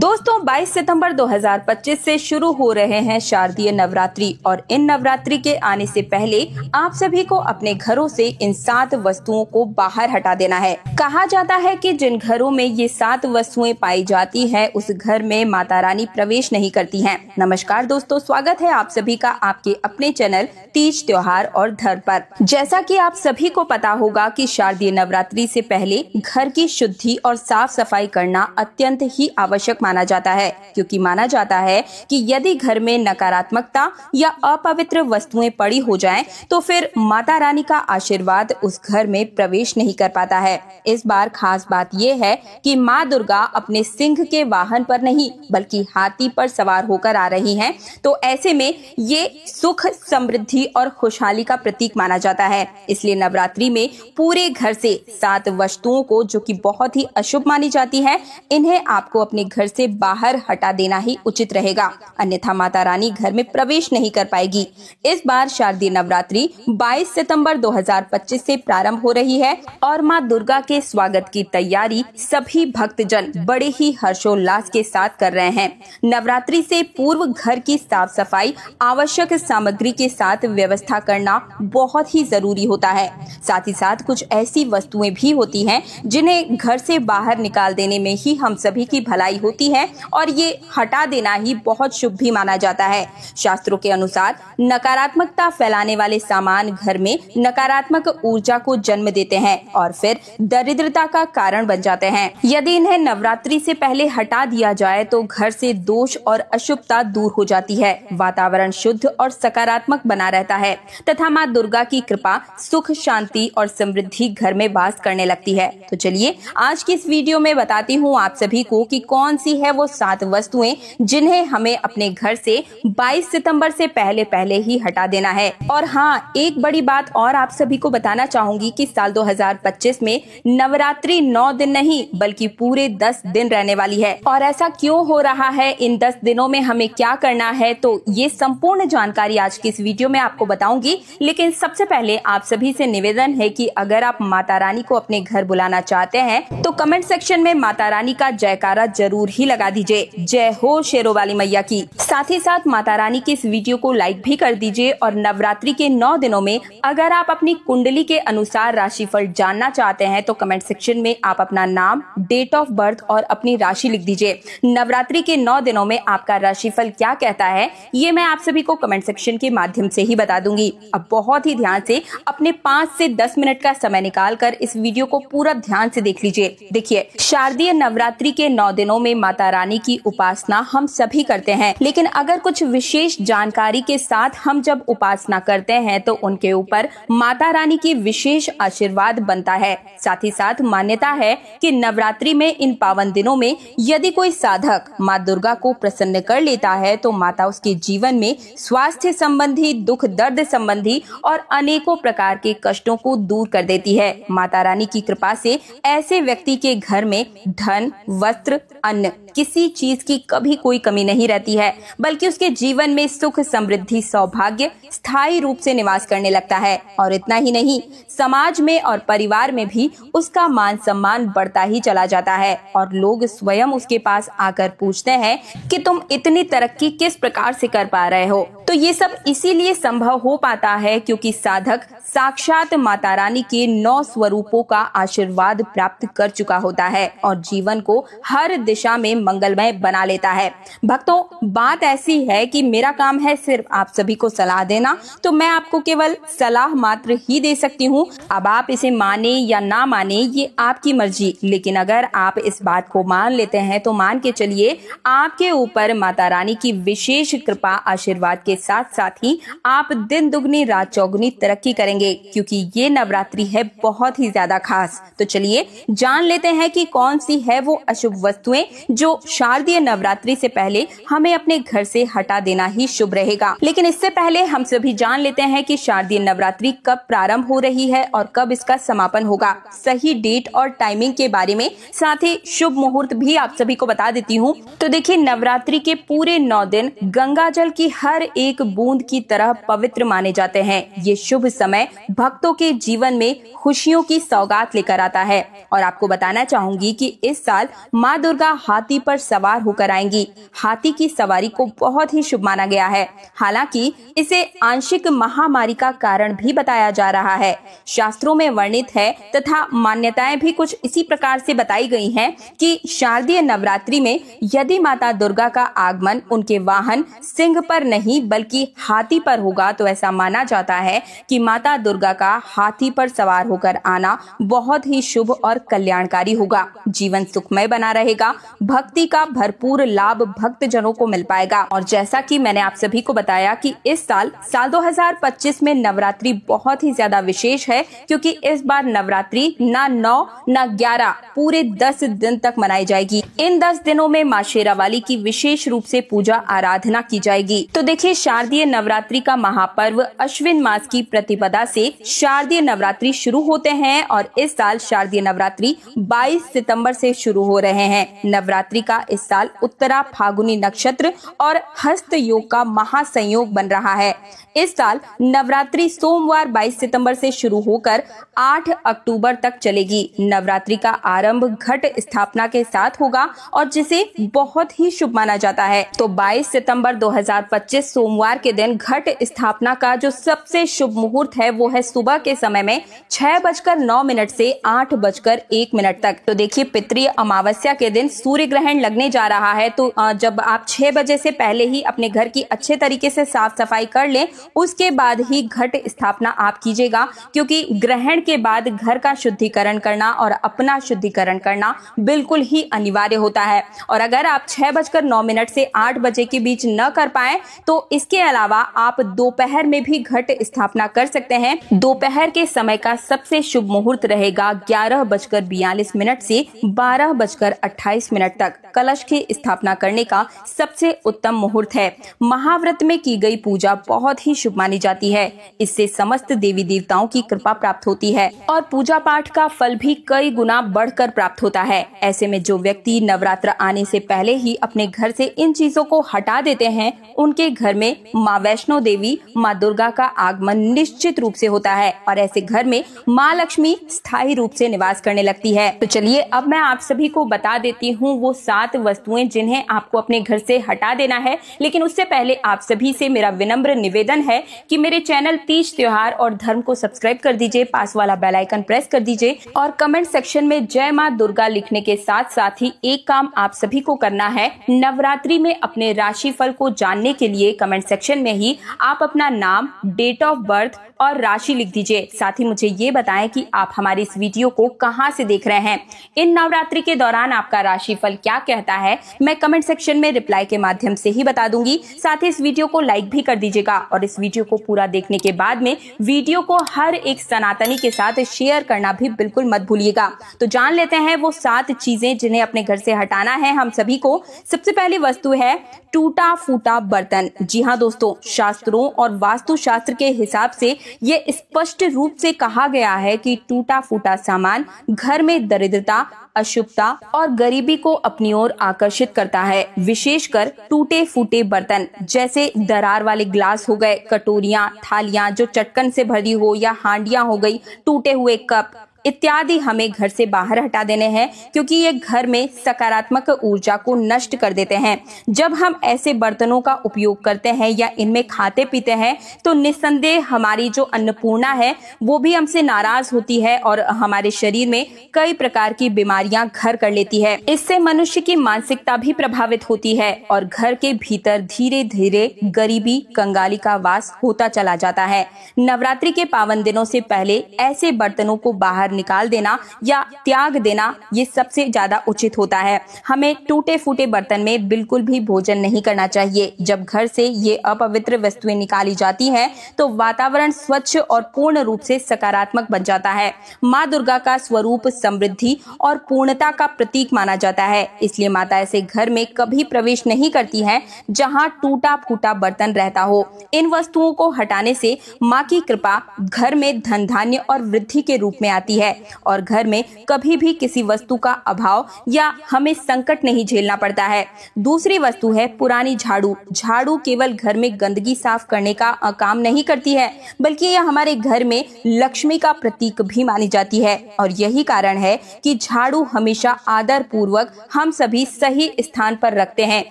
दोस्तों 22 सितंबर 2025 से शुरू हो रहे हैं शारदीय नवरात्रि और इन नवरात्रि के आने से पहले आप सभी को अपने घरों से इन 7 वस्तुओं को बाहर हटा देना है। कहा जाता है कि जिन घरों में ये 7 वस्तुएं पाई जाती हैं, उस घर में माता रानी प्रवेश नहीं करती हैं। नमस्कार दोस्तों, स्वागत है आप सभी का आपके अपने चैनल तीज त्योहार और धर्म पर। जैसा कि आप सभी को पता होगा कि शारदीय नवरात्रि से पहले घर की शुद्धि और साफ सफाई करना अत्यंत ही आवश्यक माना जाता है, क्योंकि माना जाता है कि यदि घर में नकारात्मकता या अपवित्र वस्तुएं पड़ी हो जाएं, तो फिर माता रानी का आशीर्वाद उस घर में प्रवेश नहीं कर पाता है। इस बार खास बात यह है कि माँ दुर्गा अपने सिंह के वाहन पर नहीं बल्कि हाथी पर सवार होकर आ रही हैं, तो ऐसे में ये सुख, समृद्धि और खुशहाली का प्रतीक माना जाता है। इसलिए नवरात्रि में पूरे घर से 7 वस्तुओं को, जो कि बहुत ही अशुभ मानी जाती है, इन्हें आपको अपने घर से बाहर हटा देना ही उचित रहेगा, अन्यथा माता रानी घर में प्रवेश नहीं कर पाएगी। इस बार शारदीय नवरात्रि 22 सितंबर 2025 से प्रारंभ हो रही है और माँ दुर्गा के स्वागत की तैयारी सभी भक्तजन बड़े ही हर्षोल्लास के साथ कर रहे हैं। नवरात्रि से पूर्व घर की साफ सफाई, आवश्यक सामग्री के साथ व्यवस्था करना बहुत ही जरूरी होता है। साथ ही साथ कुछ ऐसी वस्तुएं भी होती हैं जिन्हें घर से बाहर निकाल देने में ही हम सभी की भलाई होती है और ये हटा देना ही बहुत शुभ भी माना जाता है। शास्त्रों के अनुसार नकारात्मकता फैलाने वाले सामान घर में नकारात्मक ऊर्जा को जन्म देते हैं और फिर दरिद्रता का कारण बन जाते हैं। यदि इन्हें नवरात्रि से पहले हटा दिया जाए तो घर से दोष और अशुभता दूर हो जाती है, वातावरण शुद्ध और सकारात्मक बना रहता है तथा माँ दुर्गा की कृपा, सुख, शांति और समृद्धि घर में वास करने लगती है। तो चलिए आज की इस वीडियो में बताती हूँ आप सभी को कि कौन सी है वो 7 वस्तुएं जिन्हें हमें अपने घर से 22 सितंबर से पहले ही हटा देना है। और हाँ, एक बड़ी बात और आप सभी को बताना चाहूंगी कि साल 2025 में नवरात्रि 9 दिन नहीं बल्कि पूरे 10 दिन रहने वाली है। और ऐसा क्यों हो रहा है, इन 10 दिनों में हमें क्या करना है, तो ये संपूर्ण जानकारी आज की इस वीडियो में आपको बताऊंगी। लेकिन सबसे पहले आप सभी से निवेदन है कि अगर आप माता रानी को अपने घर बुलाना चाहते हैं तो कमेंट सेक्शन में माता रानी का जयकारा जरूर ही लगा दीजिए। जय हो शेरों वाली मैया की। साथ ही साथ माता रानी की इस वीडियो को लाइक भी कर दीजिए। और नवरात्रि के 9 दिनों में अगर आप अपनी कुंडली के अनुसार राशिफल जानना चाहते हैं तो कमेंट सेक्शन में आप अपना नाम, डेट ऑफ बर्थ और अपनी राशि लिख दीजिए। नवरात्रि के 9 दिनों में आपका राशिफल क्या कहता है, ये मैं आप सभी को कमेंट सेक्शन के माध्यम से ही बता दूंगी। अब बहुत ही ध्यान से अपने 5 से 10 मिनट का समय निकाल कर इस वीडियो को पूरा ध्यान से देख लीजिए। देखिए, शारदीय नवरात्रि के 9 दिनों में माता रानी की उपासना हम सभी करते हैं, लेकिन अगर कुछ विशेष जानकारी के साथ हम जब उपासना करते हैं तो उनके ऊपर माता रानी की विशेष आशीर्वाद बनता है। साथ ही साथ मान्यता है कि नवरात्रि में इन पावन दिनों में यदि कोई साधक माँ दुर्गा को प्रसन्न कर लेता है तो माता उसके जीवन में स्वास्थ्य संबंधी, दुख दर्द संबंधी और अनेकों प्रकार के कष्टों को दूर कर देती है। माता रानी की कृपा से ऐसे व्यक्ति के घर में धन, वस्त्र, अन्न, किसी चीज की कभी कोई कमी नहीं रहती है, बल्कि उसके जीवन में सुख, समृद्धि, सौभाग्य स्थायी रूप से निवास करने लगता है। और इतना ही नहीं, समाज में और परिवार में भी उसका मान सम्मान बढ़ता ही चला जाता है और लोग स्वयं उसके पास आकर पूछते हैं कि तुम इतनी तरक्की किस प्रकार से कर पा रहे हो। तो ये सब इसीलिए संभव हो पाता है क्योंकि साधक साक्षात माता रानी के 9 स्वरूपों का आशीर्वाद प्राप्त कर चुका होता है और जीवन को हर दिशा में मंगलमय बना लेता है। भक्तों, बात ऐसी है कि मेरा काम है सिर्फ आप सभी को सलाह देना, तो मैं आपको केवल सलाह मात्र ही दे सकती हूँ। अब आप इसे माने या ना माने ये आपकी मर्जी, लेकिन अगर आप इस बात को मान लेते हैं तो मान के चलिए आपके ऊपर माता रानी की विशेष कृपा, आशीर्वाद के साथ साथ ही आप दिन दुगनी रात चौगुनी तरक्की करेंगे, क्योंकि ये नवरात्रि है बहुत ही ज्यादा खास। तो चलिए जान लेते हैं कि कौन सी है वो अशुभ वस्तुएं जो शारदीय नवरात्रि से पहले हमें अपने घर से हटा देना ही शुभ रहेगा। लेकिन इससे पहले हम सभी जान लेते हैं कि शारदीय नवरात्रि कब प्रारंभ हो रही है और कब इसका समापन होगा। सही डेट और टाइमिंग के बारे में, साथ ही शुभ मुहूर्त भी आप सभी को बता देती हूँ। तो देखिए, नवरात्रि के पूरे 9 दिन गंगा जल की हर एक बूंद की तरह पवित्र माने जाते हैं। ये शुभ समय भक्तों के जीवन में खुशियों की सौगात लेकर आता है। और आपको बताना चाहूंगी कि इस साल माँ दुर्गा हाथी पर सवार होकर आएंगी। हाथी की सवारी को बहुत ही शुभ माना गया है। हालांकि इसे आंशिक महामारी का कारण भी बताया जा रहा है। शास्त्रों में वर्णित है तथा मान्यताएं भी कुछ इसी प्रकार से बताई गई हैं कि शारदीय नवरात्रि में यदि माता दुर्गा का आगमन उनके वाहन सिंह पर नहीं बल्कि हाथी पर होगा तो ऐसा माना जाता है कि माता दुर्गा का हाथी पर सवार होकर आना बहुत ही शुभ और कल्याणकारी होगा। जीवन सुखमय बना रहेगा। भक्ति का भरपूर लाभ भक्त जनों को मिल पाएगा। और जैसा कि मैंने आप सभी को बताया कि इस साल 2025 में नवरात्रि बहुत ही ज्यादा विशेष है, क्योंकि इस बार नवरात्रि ना 9 ना 11 पूरे 10 दिन तक मनाई जाएगी। इन 10 दिनों में माँ शेरावाली की विशेष रूप से पूजा आराधना की जाएगी। तो देखिए, शारदीय नवरात्रि का महापर्व अश्विन मास की प्रतिपदा से शारदीय नवरात्रि शुरू होते हैं और इस साल शारदीय नवरात्रि 22 सितंबर से शुरू हो रहे हैं। नवरात्रि का इस साल उत्तरा फागुनी नक्षत्र और हस्त योग का महासंयोग बन रहा है। इस साल नवरात्रि सोमवार 22 सितंबर से शुरू होकर 8 अक्टूबर तक चलेगी। नवरात्रि का आरंभ घट स्थापना के साथ होगा और जिसे बहुत ही शुभ माना जाता है। तो 22 सितंबर 2025 सोमवार के दिन घट स्थापना का जो सबसे शुभ मुहूर्त है वो है सुबह के समय में 6:09 से 8:01 तक। तो देखिए, पितृ अमावस्या के दिन सूर्य ग्रहण लगने जा रहा है। तो जब आप 6 बजे से पहले ही अपने घर की अच्छे तरीके से साफ सफाई कर लें, उसके बाद ही घट स्थापना आप कीजिएगा, क्योंकि ग्रहण के बाद घर का शुद्धिकरण करना और अपना शुद्धिकरण करना बिल्कुल ही अनिवार्य होता है। और अगर आप 6:09 से 8 बजे के बीच न कर पाए तो इसके अलावा आप दोपहर में भी घट स्थापना कर सकते हैं। दोपहर के समय का सबसे शुभ मुहूर्त रहेगा 11:42 से 12:28 तक। कलश की स्थापना करने का सबसे उत्तम मुहूर्त है। महाव्रत में की गई पूजा बहुत ही शुभ मानी जाती है। इससे समस्त देवी देवताओं की कृपा प्राप्त होती है और पूजा पाठ का फल भी कई गुना बढ़कर प्राप्त होता है। ऐसे में जो व्यक्ति नवरात्र आने से पहले ही अपने घर से इन चीजों को हटा देते हैं, उनके घर में माँ वैष्णो देवी, माँ दुर्गा का आगमन निश्चित रूप से होता है और ऐसे घर में माँ लक्ष्मी स्थायी रूप से निवास करने लगती है। तो चलिए, अब मैं आप सभी को बता देती हूँ वो 7 वस्तुएं जिन्हें आपको अपने घर से हटा देना है। लेकिन उससे पहले आप सभी से मेरा विनम्र निवेदन है कि मेरे चैनल तीज त्योहार और धर्म को सब्सक्राइब कर दीजिए, पास वाला बेल आइकन प्रेस कर दीजिए और कमेंट सेक्शन में जय माँ दुर्गा लिखने के साथ साथ ही एक काम आप सभी को करना है। नवरात्रि में अपने राशिफल को जानने के लिए कमेंट सेक्शन में ही आप अपना नाम, डेट ऑफ बर्थ और राशि लिख दीजिए। साथ ही मुझे ये बताएं कि आप हमारी इस वीडियो को कहां से देख रहे हैं। इन नवरात्रि के दौरान आपका राशिफल क्या कहता है, मैं कमेंट सेक्शन में रिप्लाई के माध्यम से ही बता दूंगी। साथ ही इस वीडियो को लाइक भी कर दीजिएगा और इस वीडियो को पूरा देखने के बाद में वीडियो को हर एक सनातनी के साथ शेयर करना भी बिल्कुल मत भूलिएगा। तो जान लेते हैं वो 7 चीजें जिन्हें अपने घर से हटाना है हम सभी को। सबसे पहली वस्तु है टूटा फूटा बर्तन। जी हाँ दोस्तों, शास्त्रों और वास्तु शास्त्र के हिसाब से ये स्पष्ट रूप से कहा गया है कि टूटा फूटा सामान घर में दरिद्रता, अशुभता और गरीबी को अपनी ओर आकर्षित करता है। विशेषकर टूटे फूटे बर्तन जैसे दरार वाले ग्लास हो गए, कटोरियां, थालियां जो चटकन से भरी हो या हांडियां हो गई, टूटे हुए कप इत्यादि हमें घर से बाहर हटा देने हैं, क्योंकि ये घर में सकारात्मक ऊर्जा को नष्ट कर देते हैं। जब हम ऐसे बर्तनों का उपयोग करते हैं या इनमें खाते पीते हैं तो निस्संदेह हमारी जो अन्नपूर्णा है वो भी हमसे नाराज होती है और हमारे शरीर में कई प्रकार की बीमारियां घर कर लेती है। इससे मनुष्य की मानसिकता भी प्रभावित होती है और घर के भीतर धीरे धीरे गरीबी, कंगाली का वास होता चला जाता है। नवरात्रि के पावन दिनों से पहले ऐसे बर्तनों को बाहर निकाल देना या त्याग देना ये सबसे ज्यादा उचित होता है। हमें टूटे फूटे बर्तन में बिल्कुल भी भोजन नहीं करना चाहिए। जब घर से ये अपवित्र वस्तुएं निकाली जाती हैं तो वातावरण स्वच्छ और पूर्ण रूप से सकारात्मक बन जाता है। माँ दुर्गा का स्वरूप समृद्धि और पूर्णता का प्रतीक माना जाता है, इसलिए माता ऐसे घर में कभी प्रवेश नहीं करती हैं जहाँ टूटा फूटा बर्तन रहता हो। इन वस्तुओं को हटाने से माँ की कृपा घर में धन धान्य और वृद्धि के रूप में आती है। है और घर में कभी भी किसी वस्तु का अभाव या हमें संकट नहीं झेलना पड़ता है। दूसरी वस्तु है पुरानी झाड़ू। झाड़ू केवल घर में गंदगी साफ करने का काम नहीं करती है, बल्कि यह हमारे घर में लक्ष्मी का प्रतीक भी मानी जाती है और यही कारण है कि झाड़ू हमेशा आदर पूर्वक हम सभी सही स्थान पर रखते हैं।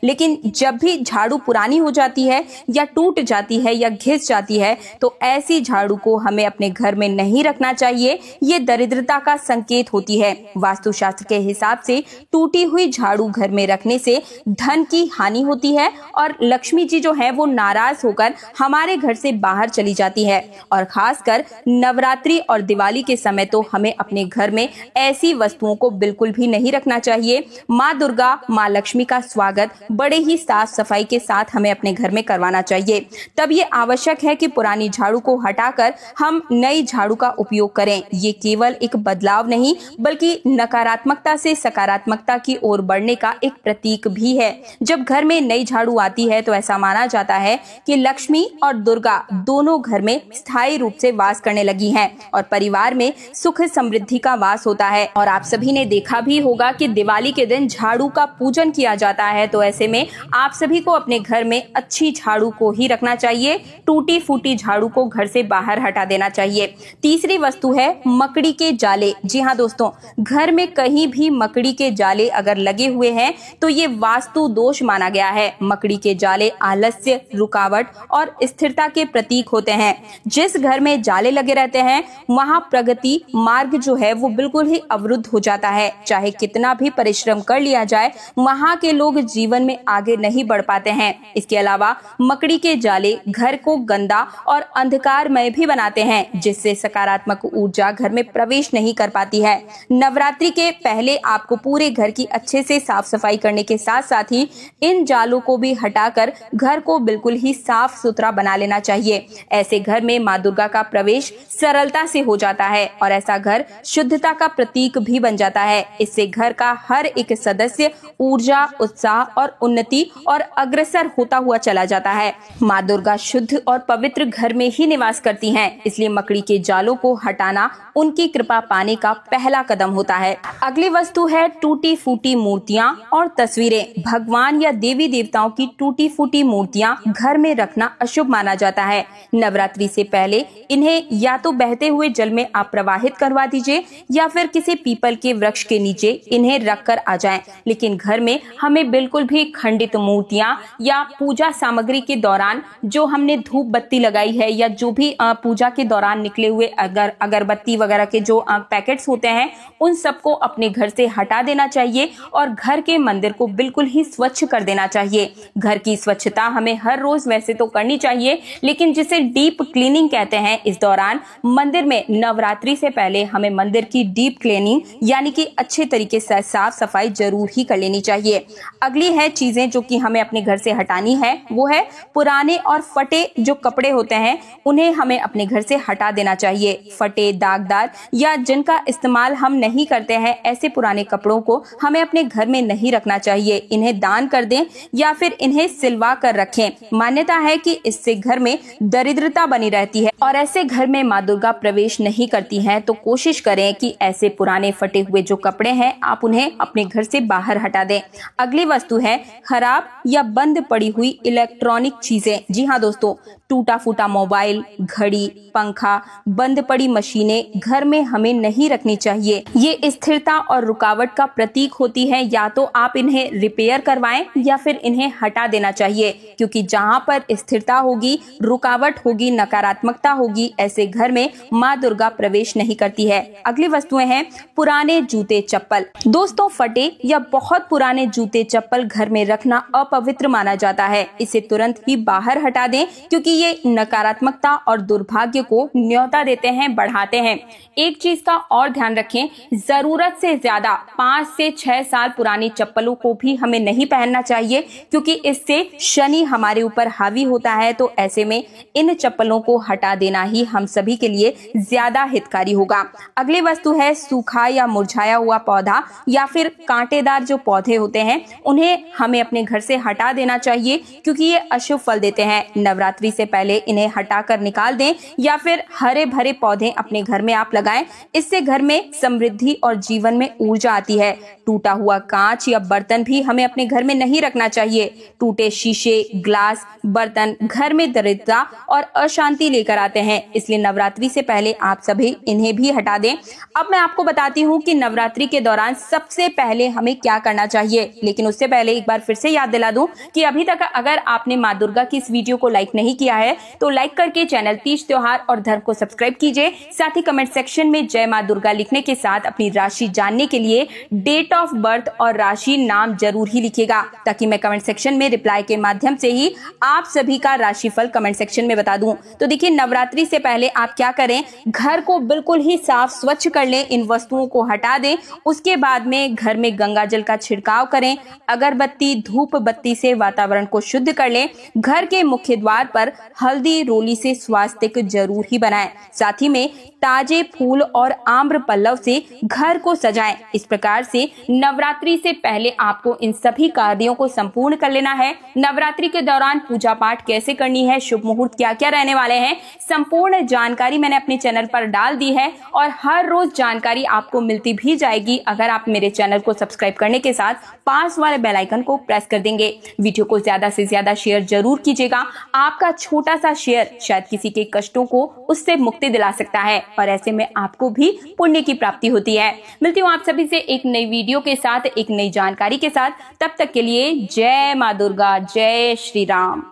लेकिन जब भी झाड़ू पुरानी हो जाती है या टूट जाती है या घिस जाती है तो ऐसी झाड़ू को हमें अपने घर में नहीं रखना चाहिए। ये दरिद्रता का संकेत होती है। वास्तुशास्त्र के हिसाब से टूटी हुई झाड़ू घर में रखने से धन की हानि होती है और लक्ष्मी जी जो है वो नाराज होकर हमारे घर से बाहर चली जाती है। और खासकर नवरात्रि और दिवाली के समय तो हमें अपने घर में ऐसी वस्तुओं को बिल्कुल भी नहीं रखना चाहिए। माँ दुर्गा, माँ लक्ष्मी का स्वागत बड़े ही साफ सफाई के साथ हमें अपने घर में करवाना चाहिए। तब ये आवश्यक है कि पुरानी झाड़ू को हटाकर हम नई झाड़ू का उपयोग करें। ये केवल एक बदलाव नहीं बल्कि नकारात्मकता से सकारात्मकता की ओर बढ़ने का एक प्रतीक भी है। जब घर में नई झाड़ू आती है तो ऐसा माना जाता है कि लक्ष्मी और दुर्गा दोनों घर में स्थायी रूप से वास करने लगी हैं और परिवार में सुख समृद्धि का वास होता है। और आप सभी ने देखा भी होगा कि दिवाली के दिन झाड़ू का पूजन किया जाता है, तो ऐसे में आप सभी को अपने घर में अच्छी झाड़ू को ही रखना चाहिए। टूटी फूटी झाड़ू को घर से बाहर हटा देना चाहिए। तीसरी वस्तु है मकड़ी के जाले। जी हाँ दोस्तों, घर में कहीं भी मकड़ी के जाले अगर लगे हुए हैं तो ये वास्तु दोष माना गया है। मकड़ी के जाले आलस्य, रुकावट और स्थिरता के प्रतीक होते हैं। जिस घर में जाले लगे रहते हैं वहां प्रगति मार्ग जो है वो बिल्कुल ही अवरुद्ध हो जाता है। चाहे कितना भी परिश्रम कर लिया जाए, वहां के लोग जीवन में आगे नहीं बढ़ पाते हैं। इसके अलावा मकड़ी के जाले घर को गंदा और अंधकारमय भी बनाते हैं, जिससे सकारात्मक ऊर्जा घर में प्रवेश नहीं कर पाती है। नवरात्रि के पहले आपको पूरे घर की अच्छे से साफ सफाई करने के साथ साथ ही इन जालों को भी हटाकर घर को बिल्कुल ही साफ सुथरा बना लेना चाहिए। ऐसे घर में माँ दुर्गा का प्रवेश सरलता से हो जाता है और ऐसा घर शुद्धता का प्रतीक भी बन जाता है। इससे घर का हर एक सदस्य ऊर्जा, उत्साह और उन्नति और अग्रसर होता हुआ चला जाता है। माँ दुर्गा शुद्ध और पवित्र घर में ही निवास करती हैं, इसलिए मकड़ी के जालों को हटाना उनकी कृपा पाने का पहला कदम होता है। अगली वस्तु है टूटी फूटी मूर्तियाँ और तस्वीरें। भगवान या देवी देवताओं की टूटी फूटी मूर्तियाँ घर में रखना अशुभ माना जाता है। नवरात्रि से पहले इन्हें या तो बहते हुए जल में आप प्रवाहित करवा दीजिए या फिर किसी पीपल के वृक्ष के नीचे इन्हें रख कर आ जाएं। लेकिन घर में हमें बिल्कुल भी खंडित मूर्तियां या पूजा सामग्री के दौरान जो हमने धूप बत्ती लगाई है या जो भी पूजा के दौरान निकले हुए अगरबत्ती वगैरह के जो पैकेट्स होते हैं उन सबको अपने घर से हटा देना चाहिए और घर के मंदिर को बिल्कुल ही स्वच्छ कर देना चाहिए। घर की स्वच्छता हमें हर रोज वैसे तो करनी चाहिए, लेकिन जिसे डीप क्लीनिंग कहते हैं, इस दौरान मंदिर में नवरात्रि से पहले हमें मंदिर की डीप क्लीनिंग यानी कि अच्छे तरीके से साफ सफाई जरूर ही कर लेनी चाहिए। अगली है चीजें जो कि हमें अपने घर से हटानी है, वो है पुराने और फटे जो कपड़े होते हैं उन्हें हमें अपने घर से हटा देना चाहिए। फटे, दागदार या जिनका इस्तेमाल हम नहीं करते हैं, ऐसे पुराने कपड़ों को हमें अपने घर में नहीं रखना चाहिए। इन्हें दान कर दें या फिर इन्हें सिलवा कर रखें। मान्यता है कि इससे घर में दरिद्रता बनी रहती है और ऐसे घर में माँ दुर्गा प्रवेश नहीं करती हैं। तो कोशिश करें कि ऐसे पुराने फटे हुए जो कपड़े हैं आप उन्हें अपने घर से बाहर हटा दें। अगली वस्तु है खराब या बंद पड़ी हुई इलेक्ट्रॉनिक चीजें। जी हाँ दोस्तों, टूटा फूटा मोबाइल, घड़ी, पंखा, बंद पड़ी मशीनें घर में हमें नहीं रखनी चाहिए। ये स्थिरता और रुकावट का प्रतीक होती है। या तो आप इन्हें रिपेयर करवाएं या फिर इन्हें हटा देना चाहिए, क्योंकि जहां पर स्थिरता होगी, रुकावट होगी, नकारात्मकता होगी, ऐसे घर में माँ दुर्गा प्रवेश नहीं करती है। अगली वस्तुएं हैं पुराने जूते चप्पल। दोस्तों, फटे या बहुत पुराने जूते चप्पल घर में रखना अपवित्र माना जाता है। इसे तुरंत ही बाहर हटा दें, क्योंकि ये नकारात्मकता और दुर्भाग्य को न्योता देते हैं, बढ़ाते हैं। एक चीज का और ध्यान रखें, जरूरत से ज्यादा 5 से 6 साल पुरानी चप्पलों को भी हमें नहीं पहनना चाहिए, क्योंकि इससे शनि हमारे ऊपर हावी होता है। तो ऐसे में इन चप्पलों को हटा देना ही हम सभी के लिए ज्यादा हितकारी होगा। अगली वस्तु है सूखा या मुरझाया हुआ पौधा या फिर कांटेदार जो पौधे होते हैं, उन्हें हमें अपने घर से हटा देना चाहिए, क्योंकि ये अशुभ फल देते हैं। नवरात्रि से पहले इन्हें हटाकर निकाल दें या फिर हरे भरे पौधे अपने घर में आप लगाएं। इससे घर में समृद्धि और जीवन में ऊर्जा आती है। टूटा हुआ कांच या बर्तन भी हमें अपने घर में नहीं रखना चाहिए। टूटे शीशे, ग्लास, बर्तन घर में दरिद्रता और अशांति लेकर आते हैं, इसलिए नवरात्रि से पहले आप सभी इन्हें भी हटा दें। अब मैं आपको बताती हूँ कि नवरात्रि के दौरान सबसे पहले हमें क्या करना चाहिए, लेकिन उससे पहले एक बार फिर से याद दिला दूं कि अभी तक अगर आपने माँ दुर्गा की इस वीडियो को लाइक नहीं किया है तो लाइक करके चैनल तीज त्योहार और धर्म को सब्सक्राइब कीजिए। साथ ही कमेंट सेक्शन में जय माँ दुर्गा लिखने के साथ अपनी राशि जानने के लिए डेट ऑफ बर्थ और राशि नाम जरूर ही लिखिएगा, ताकि मैं कमेंट सेक्शन में रिप्लाई के माध्यम से ही आप सभी का राशिफल कमेंट सेक्शन में बता दूं। तो देखिए, नवरात्रि से पहले आप क्या करें, घर को बिल्कुल ही साफ स्वच्छ कर लें, इन वस्तुओं को हटा दें। उसके बाद में घर में गंगा जल का छिड़काव करें, अगरबत्ती धूप बत्ती से वातावरण को शुद्ध कर लें। घर के मुख्य द्वार पर हल्दी रोली से स्वास्तिक जरूर ही बनाएं। साथ ही में ताजे फूल और आम्र पल्लव से घर को सजाएं। इस प्रकार से नवरात्रि से पहले आपको इन सभी कार्यों को संपूर्ण कर लेना है। नवरात्रि के दौरान पूजा पाठ कैसे करनी है, शुभ मुहूर्त क्या क्या रहने वाले हैं, संपूर्ण जानकारी मैंने अपने चैनल पर डाल दी है और हर रोज जानकारी आपको मिलती भी जाएगी अगर आप मेरे चैनल को सब्सक्राइब करने के साथ पास वाले बेल आइकन को प्रेस कर देंगे। वीडियो को ज्यादा से ज्यादा शेयर जरूर कीजिएगा। आपका छोटा सा शेयर शायद किसी के कष्टों को उससे मुक्ति दिला सकता है और ऐसे में आपको भी पुण्य की प्राप्ति होती है। मिलती हूँ आप सभी से एक नई वीडियो के साथ, एक नई जानकारी के साथ। तब तक के लिए जय माँ दुर्गा, जय श्री राम।